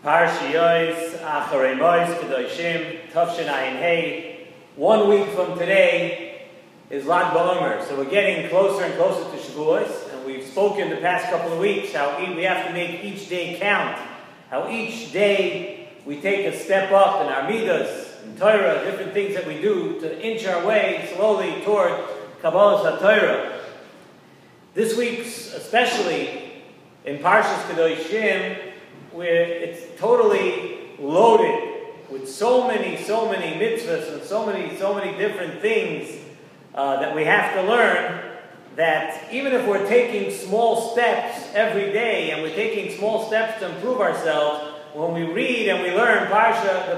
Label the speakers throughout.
Speaker 1: Parshiyos Acharei Kedoshim, Hey. 1 week from today is Lag BaOmer, so we're getting closer and closer to Shavuos, and we've spoken the past couple of weeks how we have to make each day count, how each day we take a step up in our midas, in Torah, different things that we do to inch our way slowly toward Kabbalas HaTorah. This week's, especially in Parshiyos Kedoshim, where it's totally loaded with so many mitzvahs and so many different things that we have to learn, that even if we're taking small steps every day and we're taking small steps to improve ourselves, when we read and we learn the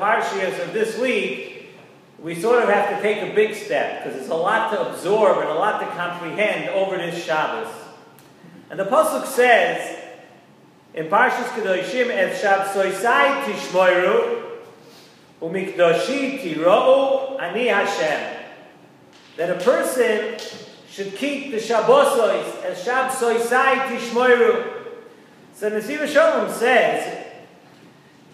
Speaker 1: Parshiyos of this week, we sort of have to take a big step because there's a lot to absorb and a lot to comprehend over this Shabbos. And the Pasuk says in Parshiyos Kedoshim, S.S.S. tishmoiru umikdoshi tirou ani Hashem, that a person should keep the Shabbosos as Shabsosai tishmoiru. So Nesivos Shalom says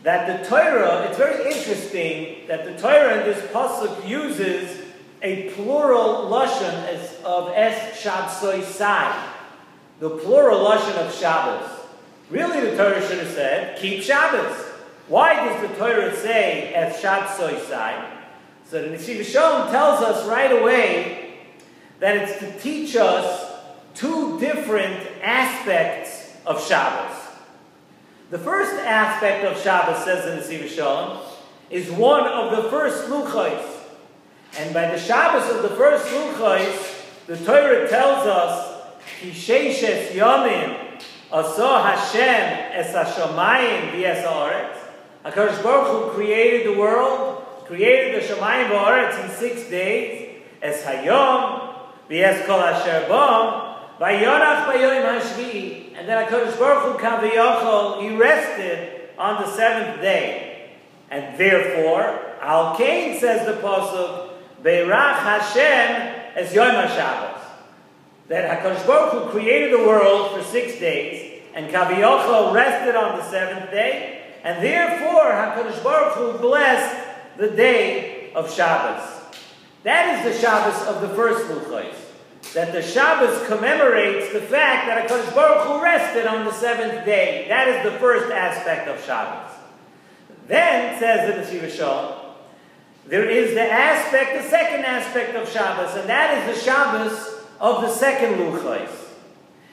Speaker 1: that the Torah, it's very interesting that the Torah in this pasuk uses a plural lashon of Shabsosai, the plural lashon of Shabbos. Really, the Torah should have said, keep Shabbos. Why does the Torah say Shabsosai? So the Nesivos Shalom tells us right away that it's to teach us two different aspects of Shabbos. The first aspect of Shabbos, says the Nesivos Shalom, is one of the first luchos. And by the Shabbos of the first luchos, the Torah tells us, Ki sheishes yomim Asa Hashem es hashamayim v'es haaretz. HaKadosh Baruch Hu created the world, created the shamayim v'haaretz in 6 days, es hayom v'es kol asher bom v'yonach b'yoyim hashvi'i. And then HaKadosh Baruch Hu kaviyachol, he rested on the 7th day. And therefore, Al Kain, says the pasuk, Beirach Hashem es Yom HaShabbos, that HaKadosh Baruch Hu created the world for 6 days, and Kaviyachol rested on the 7th day, and therefore HaKadosh Baruch Hu blessed the day of Shabbos. That is the Shabbos of the first luchos, that the Shabbos commemorates the fact that HaKadosh Baruch Hu rested on the 7th day. That is the first aspect of Shabbos. Then, says the Nesivos Shalom, there is the second aspect of Shabbos, and that is the Shabbos of the second luchos.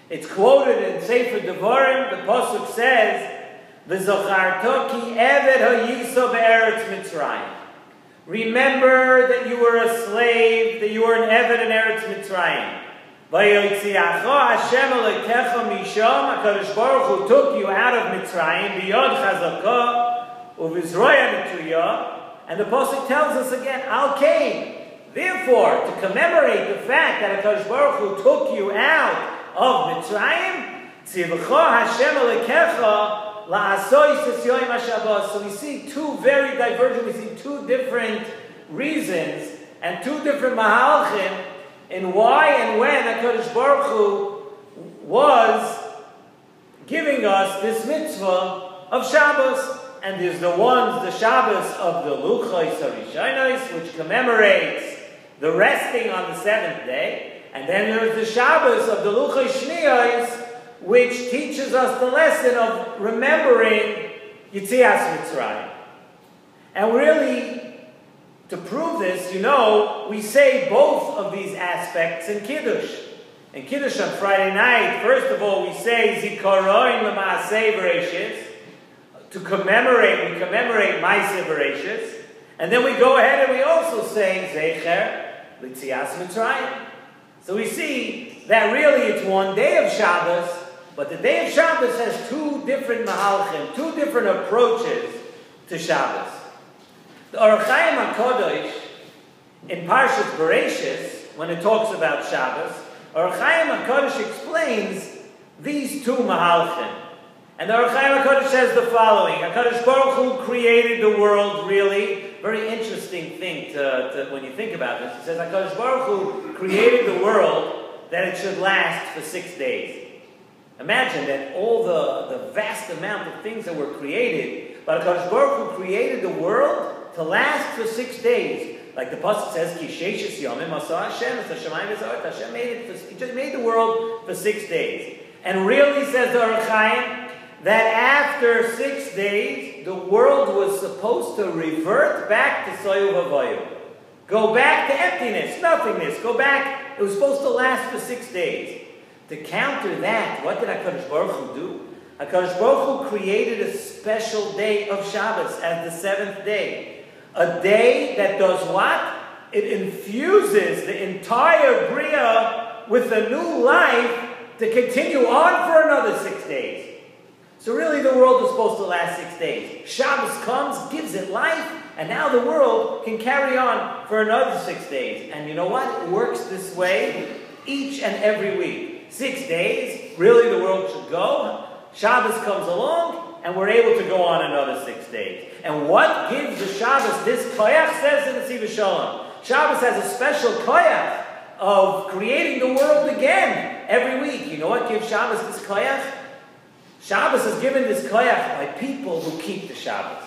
Speaker 1: It's quoted in Sefer Devarim. The pasuk says, "V'zocharto ki eved hayiso be'eretz Mitzrayim." Remember that you were a slave, that you were an eved in Eretz Mitzrayim. V'yotziacho Hashem Elokecha misham. HaKadosh Baruch Hu took you out of Mitzrayim b'yod chazaka u'v'zroya netuya. And the pasuk tells us again, Al Kain. Therefore, to commemorate the fact that HaKadosh Baruch Hu took you out of Mitzrayim, Tzivcha Hashem Elokecha la'asois es yoyim haShabbos. So we see two very divergent, we see two different reasons and two different mahalchim in why and when HaKadosh Baruch Hu was giving us this mitzvah of Shabbos. And there's the Shabbos of the Luchos HaRishonos, which commemorates the resting on the 7th day, and then there's the Shabbos of the Luchos Shniyos, which teaches us the lesson of remembering Yitzias Mitzrayim. And really, to prove this, we say both of these aspects in Kiddush. In Kiddush on Friday night, first of all, we say Zikaron L'Maaseh Bereshis, we commemorate Maaseh Bereshis, and then we go ahead and we also say Zecher L'Tzias Mitzrayim. So we see that really it's one day of Shabbos, but the day of Shabbos has two different mahalchim, two different approaches to Shabbos. The Orach Chaim HaKadosh in Parshas Bereshis, when it talks about Shabbos, Orach Chaim HaKadosh explains these two mahalchim. And the Orach Chaim HaKadosh says the following: HaKadosh Baruch Hu created the world, really, very interesting thing when you think about this. It says HaKadosh Baruch Hu created the world that it should last for 6 days. Imagine that all the vast amount of things that were created, But HaKadosh Baruch Hu created the world to last for 6 days. Like the Pasuk says, Ki sheishes yomim asa Hashem, es hashamayim v'za'ot. Hashem He just made the world for 6 days. And really, says the Orach Chaim, that after 6 days, the world was supposed to revert back to soyu havayu. Go back to emptiness, nothingness. Go back. It was supposed to last for 6 days. To counter that, what did HaKadosh Baruch Hu do? HaKadosh Baruch Hu created a special day of Shabbos as the 7th day. A day that does what? It infuses the entire Bria with a new life to continue on for another 6 days. So really the world is supposed to last 6 days. Shabbos comes, gives it life, and now the world can carry on for another 6 days. And you know what? It works this way each and every week. 6 days, really the world should go. Shabbos comes along, and we're able to go on another 6 days. And what gives the Shabbos this koyach, says in the Nesivos Shalom. Shabbos has a special koyach of creating the world again every week. You know what gives Shabbos this koyach? Shabbos is given this koyach by people who keep the Shabbos.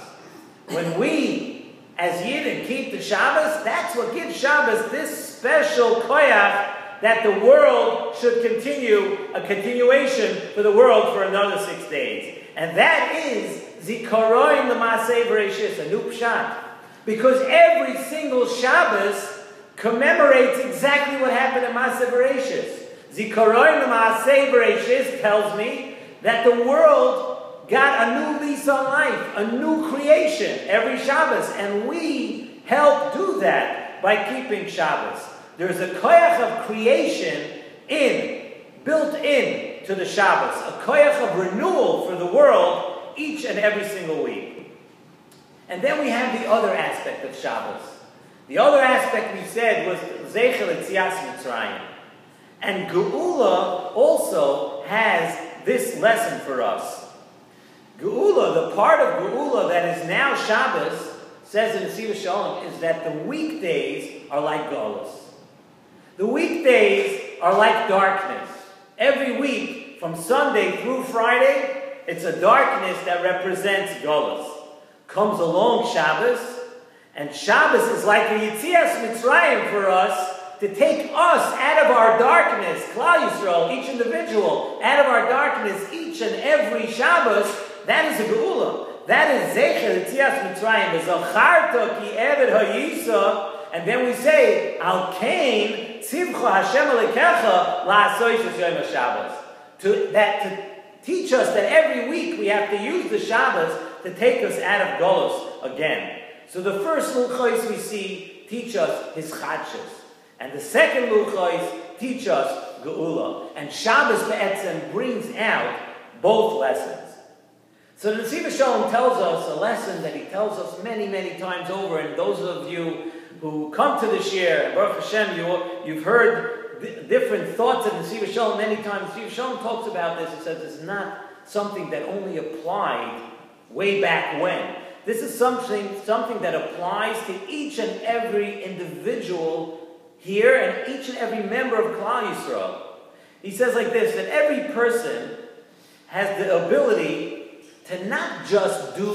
Speaker 1: When we, as Yidden, keep the Shabbos, that's what gives Shabbos this special koyach that the world should continue, a continuation for the world for another 6 days. And that is Zikaroin L'Maaseh Bereshis, a new pshat. Because every single Shabbos commemorates exactly what happened in Maaseh Bereshis. Zikaroin L'Maaseh Bereshis tells me that the world got a new lease on life, a new creation every Shabbos. And we help do that by keeping Shabbos. There's a koyach of creation built in to the Shabbos, a koyach of renewal for the world each and every single week. And then we have the other aspect of Shabbos. The other aspect we said was Zeichel Yetzias Mitzrayim. And Geula also has this lesson for us. Geula, the part of Geula that is now Shabbos, says in Nesivos Shalom, is that the weekdays are like Golus. The weekdays are like darkness. Every week, from Sunday through Friday, it's a darkness that represents Golus. Comes along Shabbos, and Shabbos is like a Yetzias Mitzrayim for us, to take us out of our darkness, Klal Yisrael, each individual, out of our darkness each and every Shabbos. That is a Geula. That is Zeichel Yetzias Mitzrayim. V'zacharta ki eved ha'yisa. And then we say, Al Kain tzivcha Hashem Alekecha la'asoy sh'yom HaShabbos. To teach us that every week we have to use the Shabbos to take us out of Golus again. So the first luchos we see teach us his chadshus. And the second luchos teach us Geula. And Shabbos be'etzem brings out both lessons. So the Nesivos Shalom tells us a lesson that he tells us many, many times over. And those of you who come to this year, Baruch Hashem, you've heard different thoughts of Nesivos Shalom many times. Nesivos Shalom talks about this. He says it's not something that only applied way back when. This is something that applies to each and every individual here and each and every member of Klal Yisrael. He says like this, that every person has the ability to not just do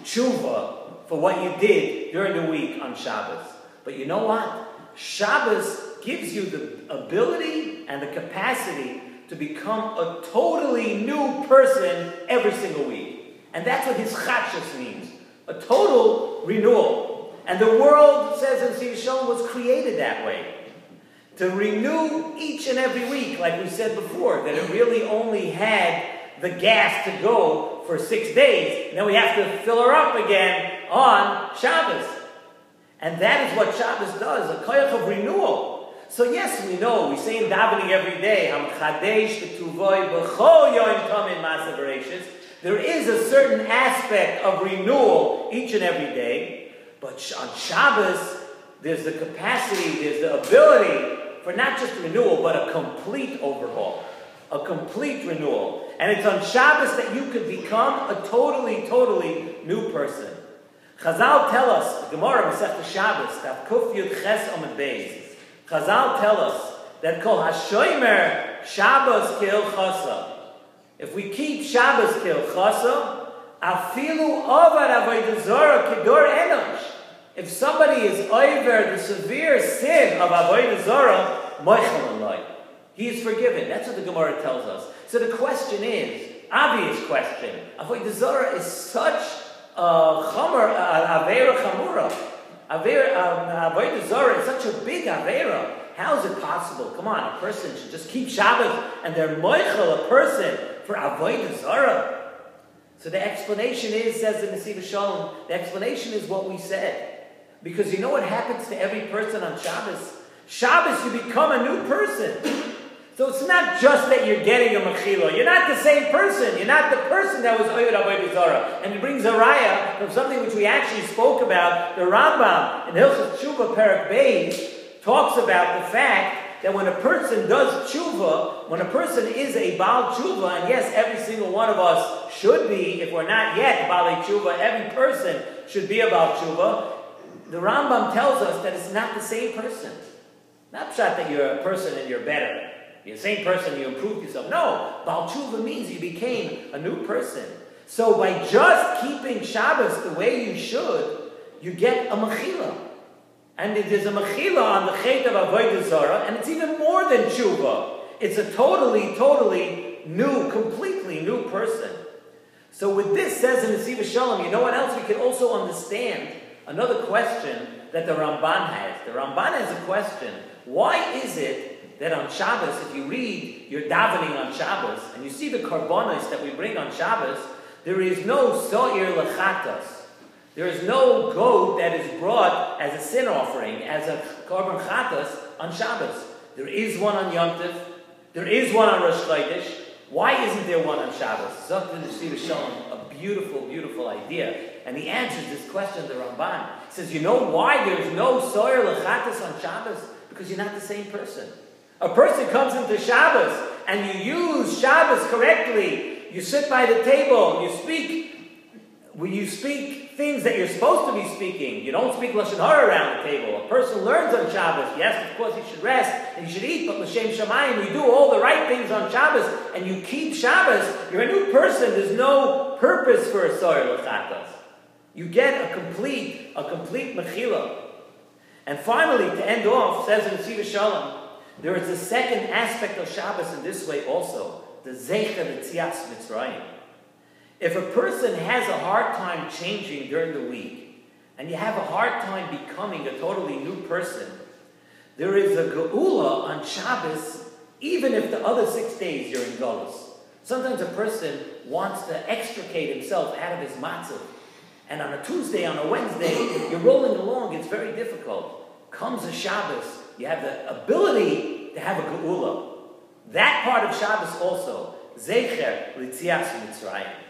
Speaker 1: tshuva for what you did during the week on Shabbos. But you know what? Shabbos gives you the ability and the capacity to become a totally new person every single week. And that's what his chadshus means. A total renewal. And the world, says in Nesivos Shalom, was created that way. To renew each and every week, like we said before, that it really only had the gas to go for 6 days, and then we have to fill her up again on Shabbos. And that is what Shabbos does, a koyach of renewal. So yes, we know, we say in davening every day, there is a certain aspect of renewal each and every day, but on Shabbos, there's the capacity, there's the ability for not just renewal, but a complete overhaul, a complete renewal. And it's on Shabbos that you could become a totally, totally new person. Chazal tell us, the Gemara Masechta Shabbos, that Kuf Yud Ches Amud Beis, Chazal tell us that Kol HaShomer Shabbos Ke'il Chasa. If we keep Shabbos Ke'il Chasa, Afilu avad avodah zarah kedor enosh. If somebody is over the severe sin of avodah zarah, moichel aloi, he is forgiven. That's what the Gemara tells us. So the question is, obvious question, avodah zarah is such a avera chamura. Avodah zarah is such a big avera. How is it possible? Come on, a person should just keep Shabbos and they're moichel a person for avodah zarah. So the explanation is, says the Nesivos Shalom, the explanation is what we said. Because you know what happens to every person on Shabbos? Shabbos, you become a new person. So it's not just that you're getting a mechila. You're not the same person. You're not the person that was Oyed Avodah Zarah. And he brings a raya from something which we actually spoke about. The Rambam in Hilchos Tshuva Perek Beis talks about the fact that when a person does tshuva, when a person is a Baal tshuva, and yes, every single one of us should be, if we're not yet Baal tshuva, every person should be a Baal tshuva, the Rambam tells us that it's not the same person. Not pshat that you're a person and you're better. You're the same person, you improved yourself. No, Baal tshuva means you became a new person. So by just keeping Shabbos the way you should, you get a mechila. And there's a mechila on the chet of avodah zarah, and it's even more than tshuva. It's a totally new, completely new person. So with this, says in the Nesivos Shalom, you know what else we can also understand? Another question that the Ramban has. The Ramban has a question. Why is it that on Shabbos, if you read your davening on Shabbos, and you see the karbonos that we bring on Shabbos, there is no so'ir lechatas. There is no goat that is brought as a sin offering, as a korban chatas on Shabbos. There is one on Yom Tov. There is one on Rosh Chodesh. Why isn't there one on Shabbos? Zok the Nesivos Shalom, a beautiful, beautiful idea. And he answers this question to the Ramban. He says, you know why there's no soyer lechatas on Shabbos? Because you're not the same person. A person comes into Shabbos, and you use Shabbos correctly. You sit by the table, you speak things that you're supposed to be speaking. You don't speak Lashon Hara around the table. A person learns on Shabbos. Yes, of course, he should rest and he should eat, but L'Shem Shamayim, you do all the right things on Shabbos and you keep Shabbos, you're a new person. There's no purpose for a Soyer L'Chatas. You get a complete Mechila. And finally, to end off, says in Nesivos Shalom, there is a second aspect of Shabbos in this way also, the Zeicha L'Tzias Mitzrayim. If a person has a hard time changing during the week, and you have a hard time becoming a totally new person, there is a geula on Shabbos, even if the other 6 days you're in Golus. Sometimes a person wants to extricate himself out of his matzah, and on a Tuesday, on a Wednesday, you're rolling along, it's very difficult. Comes a Shabbos, you have the ability to have a geula. That part of Shabbos also, Zecher L'Tzias Mitzrayim.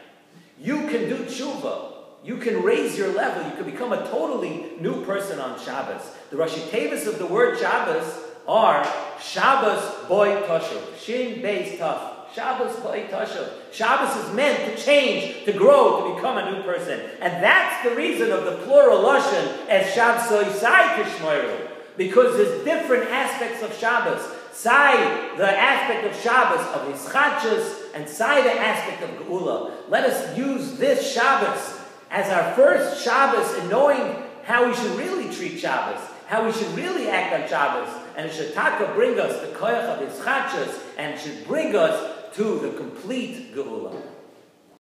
Speaker 1: You can do tshuva. You can raise your level. You can become a totally new person on Shabbos. The Rashi Tevis of the word Shabbos are Shabbos Boy Toshuv. Shin Beis Taf. Shabbos Boy Toshuv. Shabbos is meant to change, to grow, to become a new person. And that's the reason of the plural Lashon as Shabsoi Sai Tishmoiru. Because there's different aspects of Shabbos. Sai, the aspect of Shabbos, of Hischachos, and Sai, the aspect of Geula. Let us use this Shabbos as our first Shabbos in knowing how we should really treat Shabbos, how we should really act on Shabbos, and it should bring us the koyach of Hischachos, and it should bring us to the complete Geula.